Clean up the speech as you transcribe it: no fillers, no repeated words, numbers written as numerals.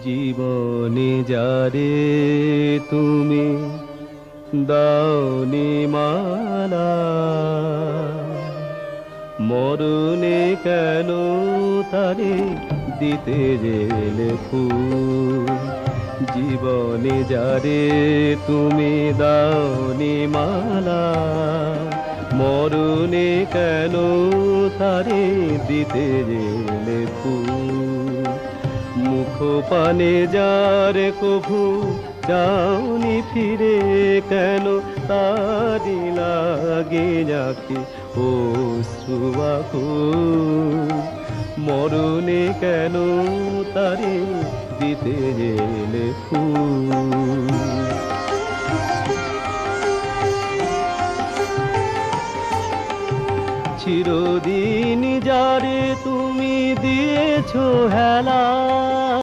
জীবনে যারে তুমি দাওনি মালা, মরণে কেন তারে দিতে গেলে ফুল। জীবনে যারে তুমি দাওনি মালা, মরণে কেন তারে দিতে গেলে ফুল। মুখ পানে যার কভু যাওনি ফিরে, কেন তারি লাগে যাকে অশ্রুয়াকুল। মরণে কেন তারে দিতে গেলে ফুল। চিরদিন যারে তুমি দিয়েছো হেলা,